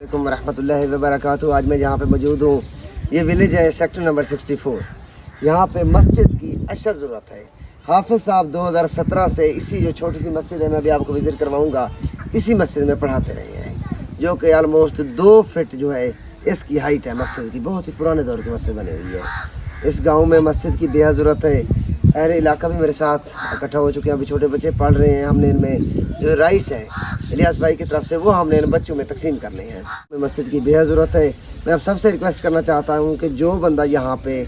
अस्सलाम रहमतुल्लाहि व बरकातहू। आज मैं जहाँ पे मौजूद हूँ ये विलेज है सेक्टर नंबर 64। यहाँ पे मस्जिद की अशद ज़रूरत है। हाफिज़ साहब 2017 से इसी जो छोटी सी मस्जिद है मैं अभी आपको विज़िट करवाऊँगा, इसी मस्जिद में पढ़ाते रहे हैं, जो कि आलमोस्ट 2 फीट जो है इसकी हाइट है मस्जिद की। बहुत ही पुराने दौर की मस्जिद बनी हुई है। इस गाँव में मस्जिद की बेहद ज़रूरत है। अहले इलाका भी मेरे साथ इकट्ठा हो चुके हैं। अभी छोटे बच्चे पढ़ रहे हैं। हमने इनमें जो राइस है इलियास भाई की तरफ से वो हमने इन बच्चों में तकसीम करने हैं। मस्जिद की बेहद ज़रूरत है। मैं आप सबसे रिक्वेस्ट करना चाहता हूँ कि जो बंदा यहाँ पे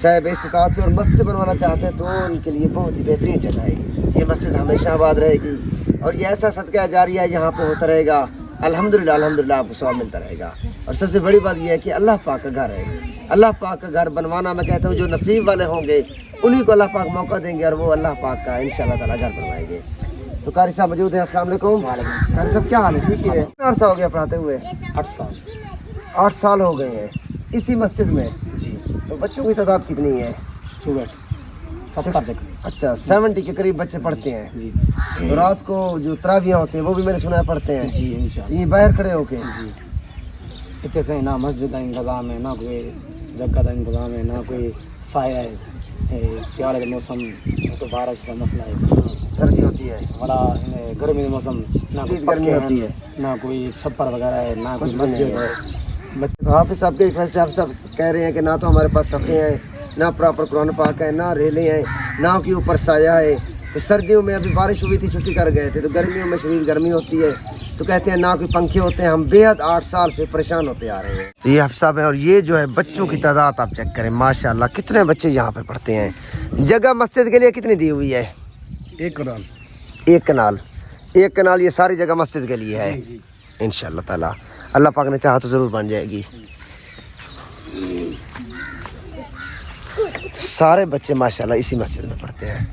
साहिब इस्तिताअत और मस्जिद बनवाना चाहते हैं तो उनके लिए बहुत ही बेहतरीन जगह है। ये मस्जिद हमेशा आबाद रहेगी और ये ऐसा सदका जारिया यहाँ पे होता रहेगा। अल्हम्दुलिल्लाह अल्हम्दुलिल्लाह आपको सवाब मिलता रहेगा। और सबसे बड़ी बात यह है कि अल्लाह पाक का घर है। अल्लाह पाक का घर बनवाना, मैं कहता हूँ जो नसीब वाले होंगे उन्हीं को अल्लाह पाक मौका देंगे और वो अल्लाह पाक का इंशाअल्लाह ताला घर बनवाएंगे। तो कारी साहब मौजूद हैं। अस्सलाम वालेकुम। कारी साहब क्या हाल है? ठीक है। कितना अर्सा हो गया पढ़ाते हुए? 8 साल। 8 साल हो गए हैं इसी मस्जिद में जी। तो बच्चों की तादाद कितनी है? 70 अच्छा, 70 के करीब बच्चे पढ़ते हैं जी। तो रात को जो तरावियाँ होती हैं वो भी मैंने सुना है पढ़ते हैं जी इंशाअल्लाह। ये बाहर खड़े होके जी इतने से ना मस्जिद का इंतज़ाम है, ना कोई जगह का इंतज़ाम है, ना कोई साया है। सियारे के मौसम तो बारिश का मसला है, सर्दी होती है, बड़ा गर्मी के मौसम ना कोई गर्मी होती है, ना कोई छप्पर वगैरह है, ना कोई मस्जिद है। बच्चे तो हाफिज़ साहब के रिक्वेस्ट हाफिज़ साहब कह रहे हैं कि ना तो हमारे पास सफ़े हैं, ना प्रॉपर कुरान पाक है, ना रेलें हैं, ना के ऊपर साया है। तो सर्दियों में अभी बारिश हुई थी, छुट्टी कर गए थे, तो गर्मियों में शरीर गर्मी होती है तो कहते हैं ना कोई पंखे होते हैं। हम बेहद 8 साल से परेशान होते आ रहे हैं। तो ये हाफिज़ साहब हैं और ये जो है बच्चों की तादाद आप चेक करें माशाल्लाह कितने बच्चे यहाँ पे पढ़ते हैं। जगह मस्जिद के लिए कितनी दी हुई है? 1 कनाल। 1 कनाल। 1 कनाल ये सारी जगह मस्जिद के लिए है। इंशाअल्लाह ताला अल्लाह पाक ने चाहा तो ज़रूर बन जाएगी। तो सारे बच्चे माशाल्लाह इसी मस्जिद में पढ़ते हैं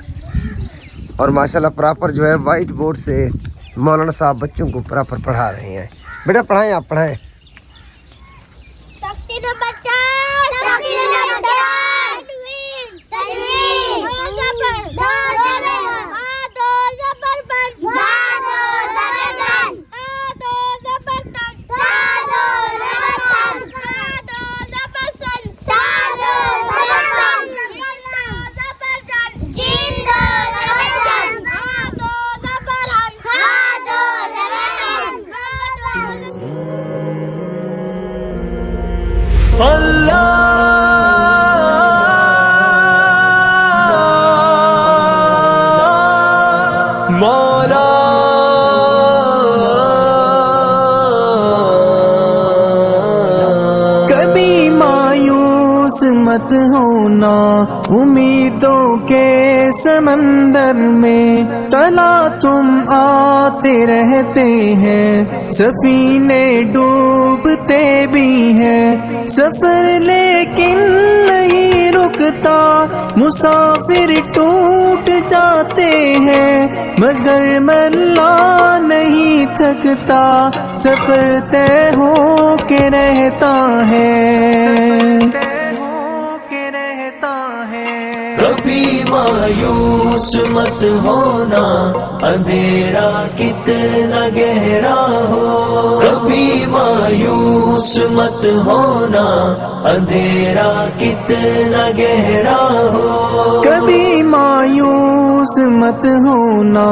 और माशाल्लाह प्रॉपर जो है वाइट बोर्ड से मौलाना साहब बच्चों को प्रॉपर पढ़ा रहे हैं। बेटा पढ़ाएं, आप पढ़ाएं। कभी मायूस मत होना उम्मीदों के समंदर में, तला तुम आते रहते हैं, सफीने डूबते भी हैं, सफर लेकिन नहीं रुकता, मुसाफिर टूट जाते हैं, मगर मल्ला नहीं थकता, सफर तय हो के रहता है। कभी मायूस मत होना, अंधेरा कितना गहरा हो। कभी मायूस मत होना, अंधेरा कितना गहरा हो। कभी मायूस मत होना,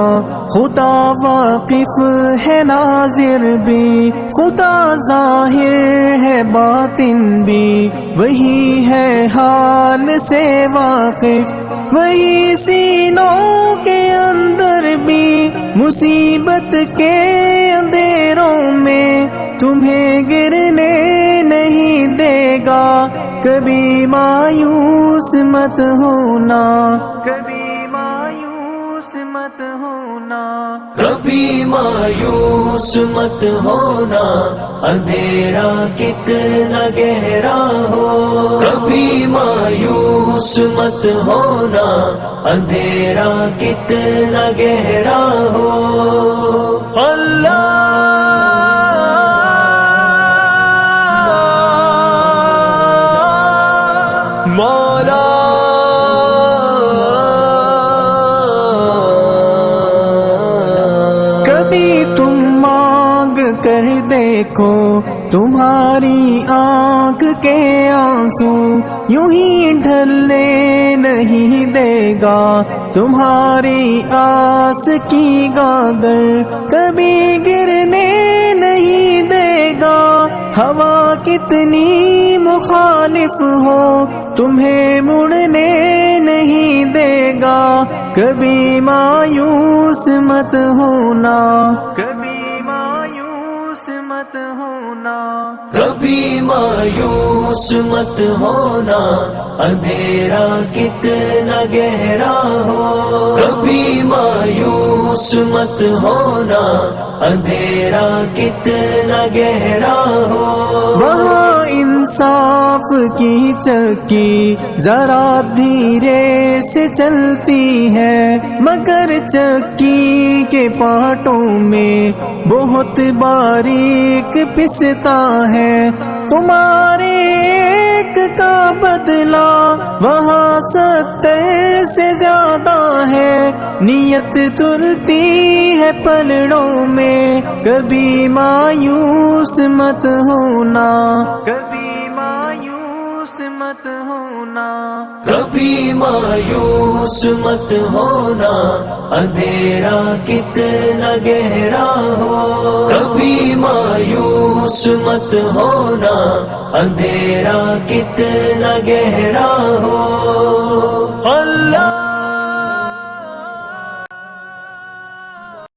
खुदा वाकिफ है नाजिर भी, खुदा जाहिर है बातिन भी, वही है हाल से वाकिफ, वही सीनों के अंदर भी, मुसीबत के अंधेरों में तुम्हें गिरने नहीं देगा। कभी मायूस मत होना, कभी मायूस मत होना, कभी मायूस मत होना, अंधेरा कितना गहरा हो। कभी मायूस मत होना, अंधेरा कितना गहरा हो। अल्लाह मौला कभी तुम मांग कर देखो تمہاری آنکھ کے آنسو یوں ہی ڈھلنے نہیں دے گا، تمہاری آس کی گاگر کبھی گرنے نہیں دے گا، ہوا کتنی مخالف ہو تمہیں مڑنے نہیں دے گا، کبھی مایوس مت ہونا، کبھی مایوس مت ہونا، کبھی مایوس مت ہونا، اندھیرا کتنا گہرا ہو، کبھی مایوس مت ہونا، اندھیرا کتنا گہرا ہو، وہاں انصاف کی چکی ذرا دھیرے سے چلتی ہے، مگر چکی کے پارٹوں میں بہت باریک پستا ہے، تمہارے ایک کا بدلہ وہاں 70 سے زیادہ ہے، نیت تلتی ہے پلڑوں میں، کبھی مایوس مت ہونا، کبھی مایوس مت ہونا، کبھی مایوس مت ہونا، اندھیرا کتنا گہرا ہو، کبھی مایوس مت ہونا، اندھیرا کتنا گہرا ہو،